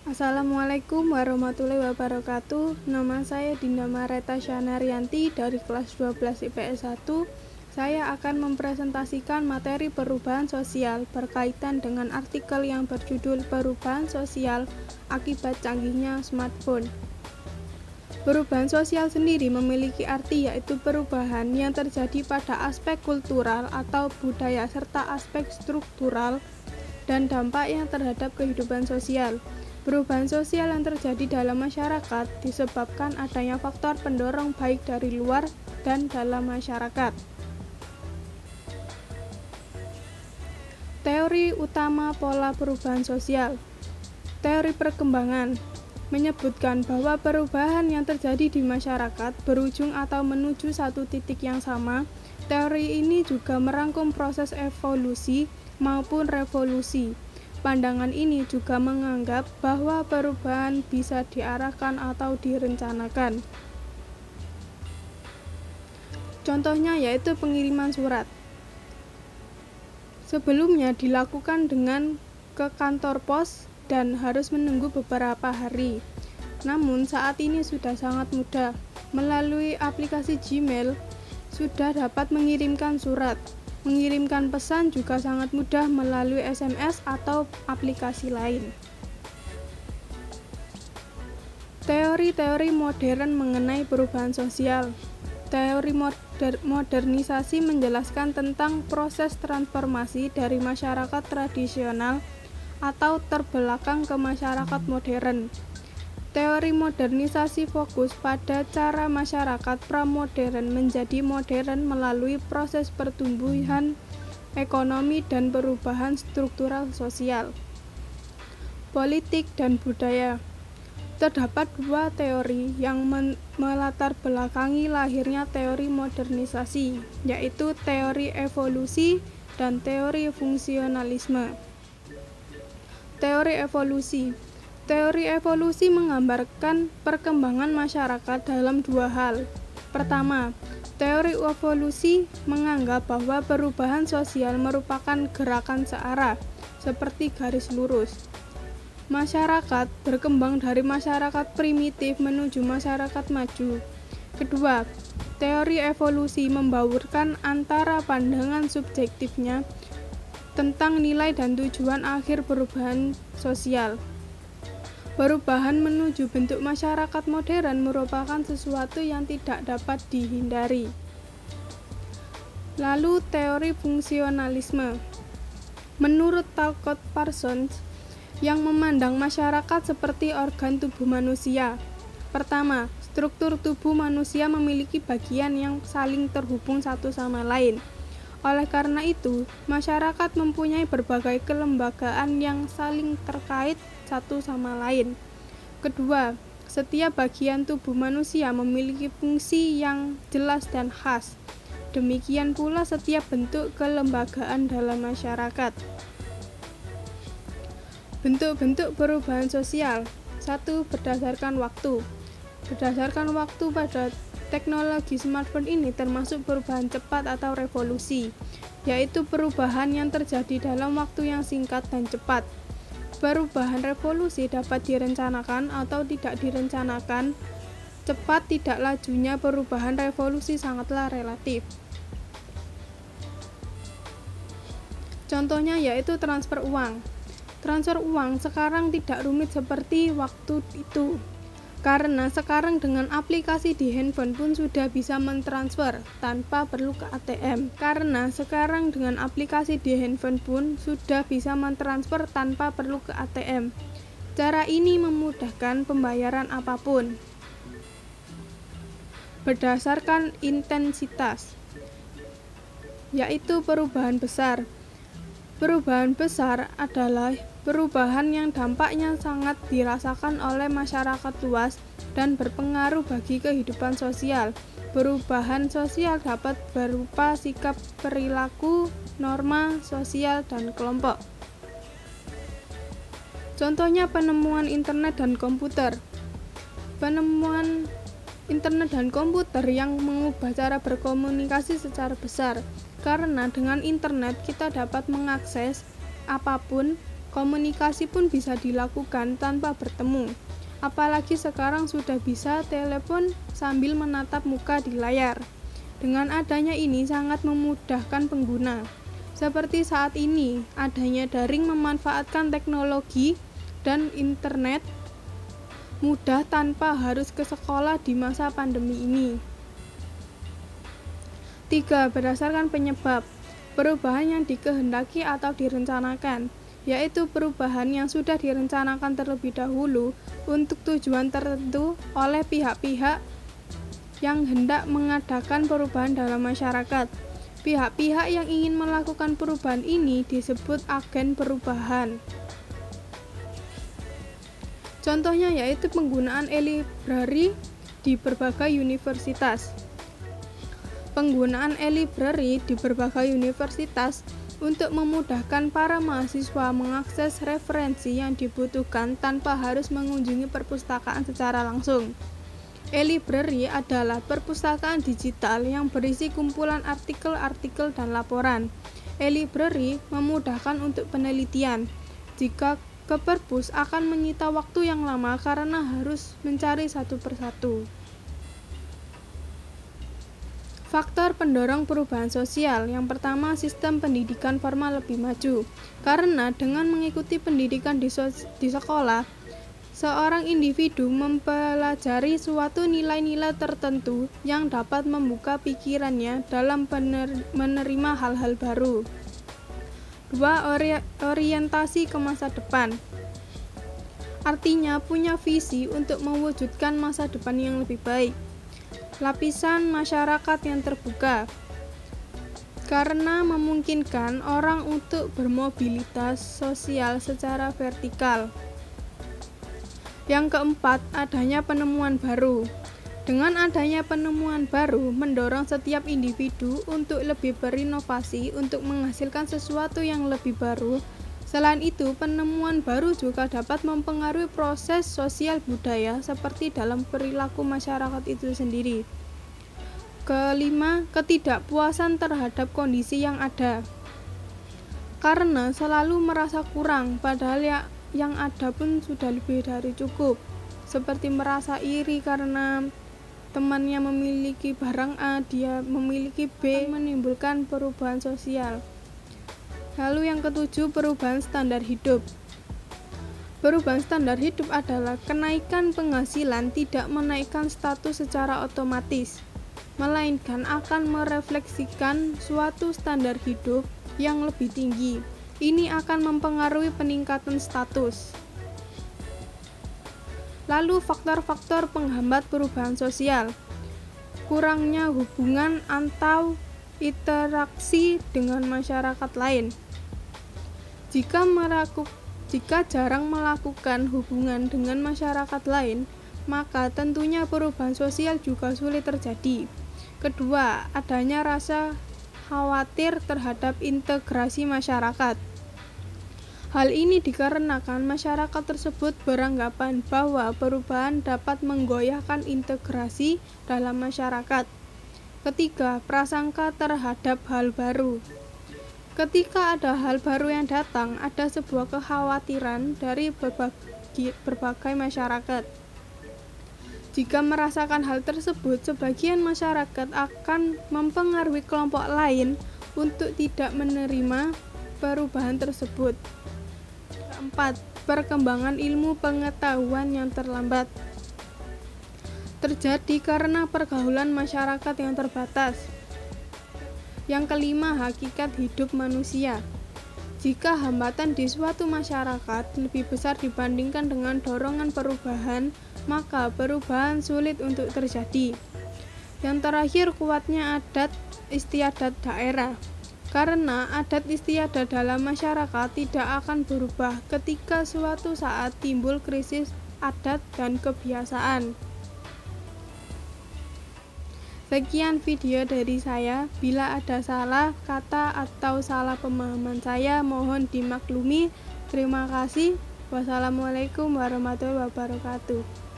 Assalamualaikum warahmatullahi wabarakatuh. Nama saya Dinda Mareta Syanarianti dari kelas 12 IPS 1. Saya akan mempresentasikan materi perubahan sosial berkaitan dengan artikel yang berjudul Perubahan Sosial Akibat Canggihnya Smartphone. Perubahan sosial sendiri memiliki arti yaitu perubahan yang terjadi pada aspek kultural atau budaya serta aspek struktural dan dampaknya terhadap kehidupan sosial. Perubahan sosial yang terjadi dalam masyarakat disebabkan adanya faktor pendorong baik dari luar dan dalam masyarakat. Teori utama pola perubahan sosial. Teori perkembangan menyebutkan bahwa perubahan yang terjadi di masyarakat berujung atau menuju satu titik yang sama. Teori ini juga merangkum proses evolusi maupun revolusi. Pandangan ini juga menganggap bahwa perubahan bisa diarahkan atau direncanakan. Contohnya yaitu pengiriman surat. Sebelumnya dilakukan dengan ke kantor pos dan harus menunggu beberapa hari. Namun saat ini sudah sangat mudah. Melalui aplikasi Gmail sudah dapat mengirimkan surat. Mengirimkan pesan juga sangat mudah melalui SMS atau aplikasi lain. Teori-teori modern mengenai perubahan sosial. Teori modernisasi menjelaskan tentang proses transformasi dari masyarakat tradisional atau terbelakang ke masyarakat modern. Teori modernisasi fokus pada cara masyarakat pramodern menjadi modern melalui proses pertumbuhan ekonomi dan perubahan struktural sosial, politik, dan budaya. Terdapat dua teori yang melatar belakangi lahirnya teori modernisasi, yaitu teori evolusi dan teori fungsionalisme. Teori evolusi. Teori evolusi menggambarkan perkembangan masyarakat dalam dua hal. Pertama, teori evolusi menganggap bahwa perubahan sosial merupakan gerakan searah, seperti garis lurus. Masyarakat berkembang dari masyarakat primitif menuju masyarakat maju. Kedua, teori evolusi membaurkan antara pandangan subjektifnya tentang nilai dan tujuan akhir perubahan sosial. Perubahan menuju bentuk masyarakat modern merupakan sesuatu yang tidak dapat dihindari. Lalu teori fungsionalisme. Menurut Talcott Parsons, yang memandang masyarakat seperti organ tubuh manusia. Pertama, struktur tubuh manusia memiliki bagian yang saling terhubung satu sama lain. Oleh karena itu, masyarakat mempunyai berbagai kelembagaan yang saling terkait satu sama lain. Kedua, setiap bagian tubuh manusia memiliki fungsi yang jelas dan khas. Demikian pula setiap bentuk kelembagaan dalam masyarakat. Bentuk-bentuk perubahan sosial. 1. Berdasarkan waktu. Berdasarkan waktu pada teknologi smartphone ini termasuk perubahan cepat atau revolusi, yaitu perubahan yang terjadi dalam waktu yang singkat dan cepat. Perubahan revolusi dapat direncanakan atau tidak direncanakan. Cepat tidak lajunya perubahan revolusi sangatlah relatif. Contohnya yaitu transfer uang. Transfer uang sekarang tidak rumit seperti waktu itu. Karena sekarang dengan aplikasi di handphone pun sudah bisa mentransfer tanpa perlu ke ATM. Karena sekarang dengan aplikasi di handphone pun sudah bisa mentransfer tanpa perlu ke ATM. Cara ini memudahkan pembayaran apapun. Berdasarkan intensitas, yaitu perubahan besar. Perubahan besar adalah perubahan yang dampaknya sangat dirasakan oleh masyarakat luas dan berpengaruh bagi kehidupan sosial. Perubahan sosial dapat berupa sikap perilaku, norma sosial, dan kelompok. Contohnya penemuan internet dan komputer. Penemuan internet dan komputer yang mengubah cara berkomunikasi secara besar. Karena dengan internet kita dapat mengakses apapun, Komunikasi pun bisa dilakukan tanpa bertemu. Apalagi sekarang sudah bisa telepon sambil menatap muka di layar. Dengan adanya ini sangat memudahkan pengguna. Seperti saat ini, adanya daring memanfaatkan teknologi dan internet mudah tanpa harus ke sekolah di masa pandemi ini. 3. Berdasarkan penyebab. Perubahan yang dikehendaki atau direncanakan, yaitu perubahan yang sudah direncanakan terlebih dahulu untuk tujuan tertentu oleh pihak-pihak yang hendak mengadakan perubahan dalam masyarakat. Pihak-pihak yang ingin melakukan perubahan ini disebut agen perubahan. Contohnya yaitu penggunaan e-library di berbagai universitas. Penggunaan e-library di berbagai universitas untuk memudahkan para mahasiswa mengakses referensi yang dibutuhkan tanpa harus mengunjungi perpustakaan secara langsung. E-library adalah perpustakaan digital yang berisi kumpulan artikel-artikel dan laporan. E-library memudahkan untuk penelitian. Jika ke perpus akan menyita waktu yang lama karena harus mencari satu persatu. Faktor pendorong perubahan sosial. Yang pertama, sistem pendidikan formal lebih maju. Karena dengan mengikuti pendidikan di sekolah, seorang individu mempelajari suatu nilai-nilai tertentu yang dapat membuka pikirannya dalam menerima hal-hal baru. 2. Orientasi ke masa depan. Artinya punya visi untuk mewujudkan masa depan yang lebih baik. Lapisan masyarakat yang terbuka, karena memungkinkan orang untuk bermobilitas sosial secara vertikal. Yang keempat, adanya penemuan baru. Dengan adanya penemuan baru, mendorong setiap individu untuk lebih berinovasi untuk menghasilkan sesuatu yang lebih baru. Selain itu, penemuan baru juga dapat mempengaruhi proses sosial budaya seperti dalam perilaku masyarakat itu sendiri. Kelima, ketidakpuasan terhadap kondisi yang ada. Karena selalu merasa kurang, padahal yang ada pun sudah lebih dari cukup. Seperti merasa iri karena temannya memiliki barang A, dia memiliki B, menimbulkan perubahan sosial. Lalu yang ketujuh, perubahan standar hidup. Perubahan standar hidup adalah kenaikan penghasilan tidak menaikkan status secara otomatis, melainkan akan merefleksikan suatu standar hidup yang lebih tinggi. Ini akan mempengaruhi peningkatan status. Lalu faktor-faktor penghambat perubahan sosial. Kurangnya hubungan atau interaksi dengan masyarakat lain. Jika jarang melakukan hubungan dengan masyarakat lain, maka tentunya perubahan sosial juga sulit terjadi. Kedua, adanya rasa khawatir terhadap integrasi masyarakat. Hal ini dikarenakan masyarakat tersebut beranggapan bahwa perubahan dapat menggoyahkan integrasi dalam masyarakat. Ketiga, prasangka terhadap hal baru. Ketika ada hal baru yang datang, ada sebuah kekhawatiran dari berbagai masyarakat. Jika merasakan hal tersebut, sebagian masyarakat akan mempengaruhi kelompok lain untuk tidak menerima perubahan tersebut. Keempat, perkembangan ilmu pengetahuan yang terlambat. Terjadi karena pergaulan masyarakat yang terbatas. Yang kelima, hakikat hidup manusia. Jika hambatan di suatu masyarakat lebih besar dibandingkan dengan dorongan perubahan, maka perubahan sulit untuk terjadi. Yang terakhir, kuatnya adat istiadat daerah. Karena adat istiadat dalam masyarakat tidak akan berubah ketika suatu saat timbul krisis adat dan kebiasaan. Sekian video dari saya. Bila ada salah kata atau salah pemahaman saya, mohon dimaklumi. Terima kasih. Wassalamualaikum warahmatullahi wabarakatuh.